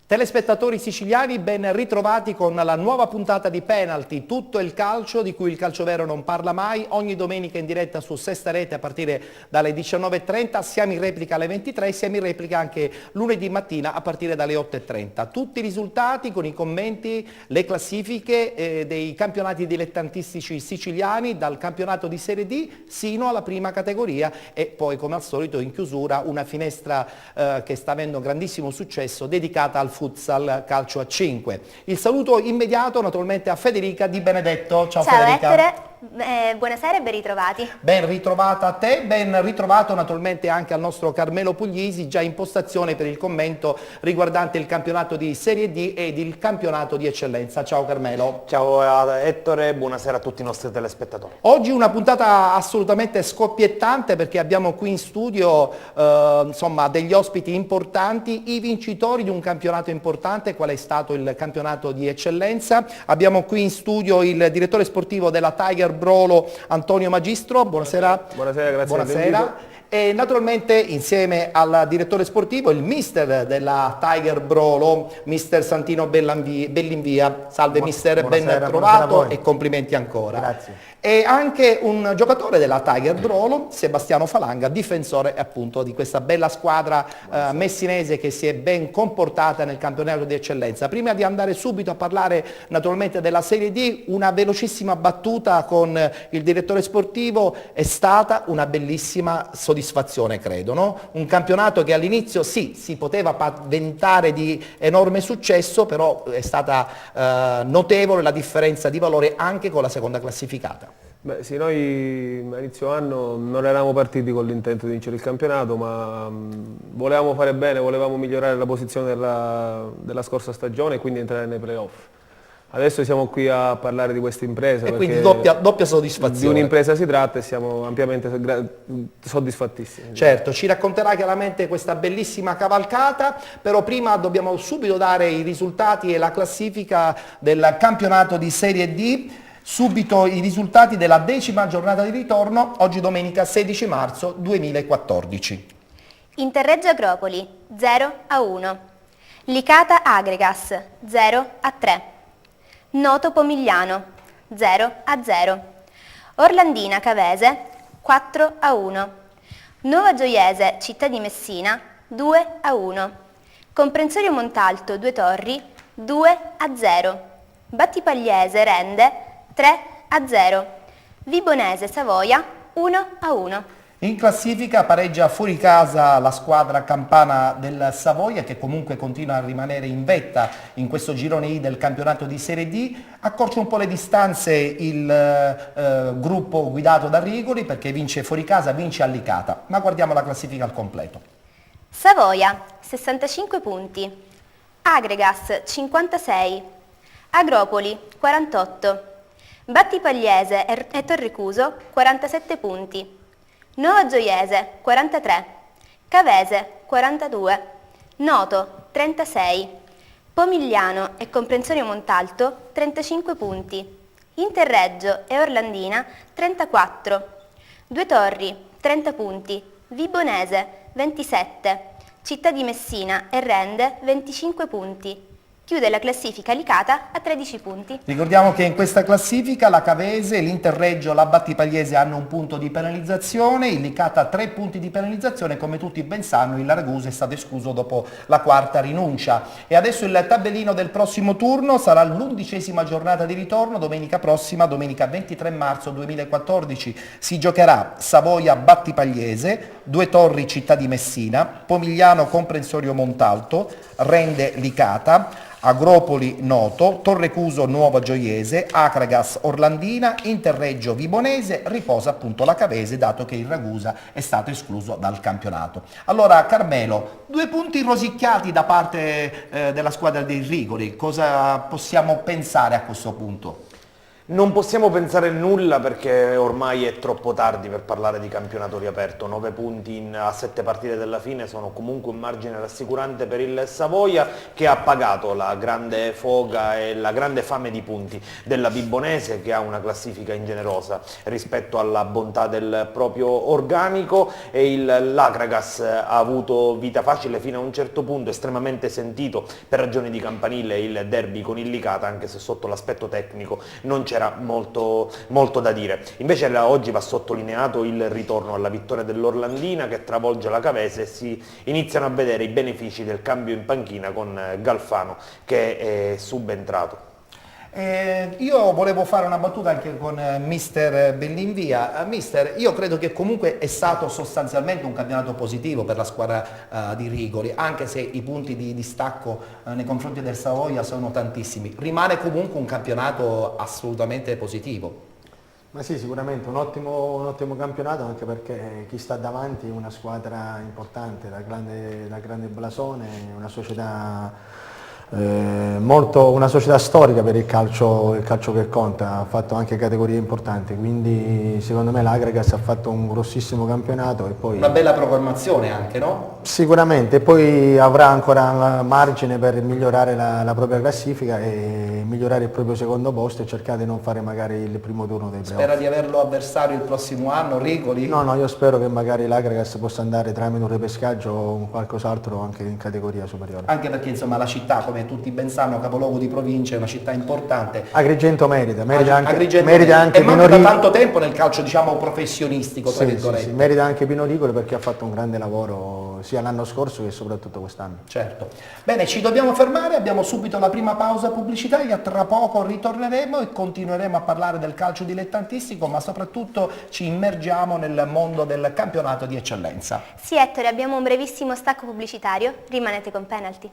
Telespettatori siciliani, ben ritrovati con la nuova puntata di Penalty, tutto il calcio di cui il calcio vero non parla mai, ogni domenica in diretta su Sesta Rete a partire dalle 19:30, siamo in replica alle 23, siamo in replica anche lunedì mattina a partire dalle 8:30. Tutti i risultati con i commenti, le classifiche dei campionati dilettantistici siciliani, dal campionato di Serie D sino alla prima categoria e poi come al solito in chiusura una finestra che sta avendo grandissimo successo dedicata al futsal calcio a 5. Il saluto immediato naturalmente a Federica Di Benedetto. Ciao Federica. Ettere. Buonasera e ben ritrovati. Ben ritrovata a te, ben ritrovato naturalmente anche al nostro Carmelo Puglisi, già in postazione per il commento riguardante il campionato di Serie D ed il campionato di eccellenza. Ciao Carmelo. Ciao Ettore, buonasera a tutti i nostri telespettatori. Oggi una puntata assolutamente scoppiettante perché abbiamo qui in studio insomma degli ospiti importanti, i vincitori di un campionato importante, qual è stato il campionato di eccellenza. Abbiamo qui in studio il direttore sportivo della Tiger Brolo, Antonio Magistro. Buonasera. Buonasera, grazie. Buonasera. E naturalmente insieme al direttore sportivo il mister della Tiger Brolo, mister Santino Bellinvia. Salve mister, ben trovato e complimenti ancora. Grazie. E anche un giocatore della Tiger Brolo, Sebastiano Falanga, difensore appunto di questa bella squadra messinese che si è ben comportata nel campionato di eccellenza. Prima di andare subito a parlare naturalmente della Serie D, una velocissima battuta con il direttore sportivo, è stata una bellissima soddisfazione credo, no? Un campionato che all'inizio sì, si poteva paventare di enorme successo, però è stata notevole la differenza di valore anche con la seconda classificata. Beh sì, noi a inizio anno non eravamo partiti con l'intento di vincere il campionato, ma volevamo fare bene, volevamo migliorare la posizione della scorsa stagione e quindi entrare nei playoff. Adesso siamo qui a parlare di questa impresa. E quindi doppia soddisfazione. Di un'impresa si tratta e siamo ampiamente soddisfattissimi. Certo, ci racconterà chiaramente questa bellissima cavalcata, però prima dobbiamo subito dare i risultati e la classifica del campionato di Serie D. Subito i risultati della 10ª giornata di ritorno, oggi domenica 16 marzo 2014. Interreggio Agropoli 0-1, Licata Agregas 0-3, Noto Pomigliano 0-0, Orlandina Cavese 4-1, Nuova Gioiese Città di Messina 2-1, Comprensorio Montalto Due Torri 2-0, Battipagliese Rende 3-0, Vibonese Savoia 1-1. In classifica pareggia fuori casa la squadra campana del Savoia che comunque continua a rimanere in vetta in questo girone I del campionato di Serie D, accorcia un po' le distanze il gruppo guidato da Rigoli perché vince fuori casa, vince a Licata, ma guardiamo la classifica al completo. Savoia 65 punti, Agregas 56, Agropoli 48, Battipagliese e Torricuso 47 punti, Nuova Gioiese 43, Cavese 42, Noto 36, Pomigliano e Comprensorio Montalto 35 punti, Interreggio e Orlandina 34, Due Torri 30 punti, Vibonese 27, Città di Messina e Rende 25 punti. Chiude la classifica Licata a 13 punti. Ricordiamo che in questa classifica la Cavese, l'Interreggio, la Battipagliese hanno un punto di penalizzazione, il Licata 3 punti di penalizzazione, come tutti ben sanno il Ragusa è stato escluso dopo la quarta rinuncia. E adesso il tabellino del prossimo turno sarà l'11ª giornata di ritorno, domenica prossima, domenica 23 marzo 2014, si giocherà Savoia Battipagliese, Due Torri Città di Messina, Pomigliano Comprensorio Montalto, Rende Licata, Agropoli Noto, Torrecuso Nuova Gioiese, Acragas Orlandina, Interreggio Vibonese, riposa appunto la Cavese dato che il Ragusa è stato escluso dal campionato. Allora Carmelo, 2 punti rosicchiati da parte della squadra dei Rigoli, cosa possiamo pensare a questo punto? Non possiamo pensare nulla perché ormai è troppo tardi per parlare di campionato riaperto. 9 punti a 7 partite dalla fine sono comunque un margine rassicurante per il Savoia, che ha pagato la grande foga e la grande fame di punti della Vibonese, che ha una classifica ingenerosa rispetto alla bontà del proprio organico, e l'Akragas ha avuto vita facile fino a un certo punto, estremamente sentito per ragioni di campanile il derby con il Licata, anche se sotto l'aspetto tecnico non c'era molto da dire. Invece oggi va sottolineato il ritorno alla vittoria dell'Orlandina, che travolge la Cavese, e si iniziano a vedere i benefici del cambio in panchina con Galfano che è subentrato. Io volevo fare una battuta anche con mister Bellinvia. Mister, io credo che comunque è stato sostanzialmente un campionato positivo per la squadra di Rigoli, anche se i punti di distacco nei confronti del Savoia sono tantissimi. Rimane comunque un campionato assolutamente positivo. Ma sì, sicuramente un ottimo campionato, anche perché chi sta davanti è una squadra importante, da grande blasone, una società una società storica per il calcio che conta, ha fatto anche categorie importanti, quindi secondo me l'Akragas ha fatto un grossissimo campionato e poi... Una bella programmazione anche, no? Sicuramente, e poi avrà ancora margine per migliorare la propria classifica e migliorare il proprio secondo posto e cercare di non fare magari il primo turno dei playoff. Spera di averlo avversario il prossimo anno, Rigoli? No, io spero che magari l'Akragas possa andare tramite un ripescaggio o qualcos'altro anche in categoria superiore. Anche perché insomma la città, come tutti ben sanno, capoluogo di provincia, è una città importante. Agrigento merita anche e Pino manca da Rigoli. tanto tempo nel calcio, diciamo, professionistico, tra virgolette. Sì, merita anche Pino Rigoli perché ha fatto un grande lavoro sia l'anno scorso che soprattutto quest'anno. Certo. Bene, ci dobbiamo fermare, abbiamo subito la prima pausa pubblicitaria, tra poco ritorneremo e continueremo a parlare del calcio dilettantistico, ma soprattutto ci immergiamo nel mondo del campionato di eccellenza. Sì, Ettore, abbiamo un brevissimo stacco pubblicitario, rimanete con Penalty.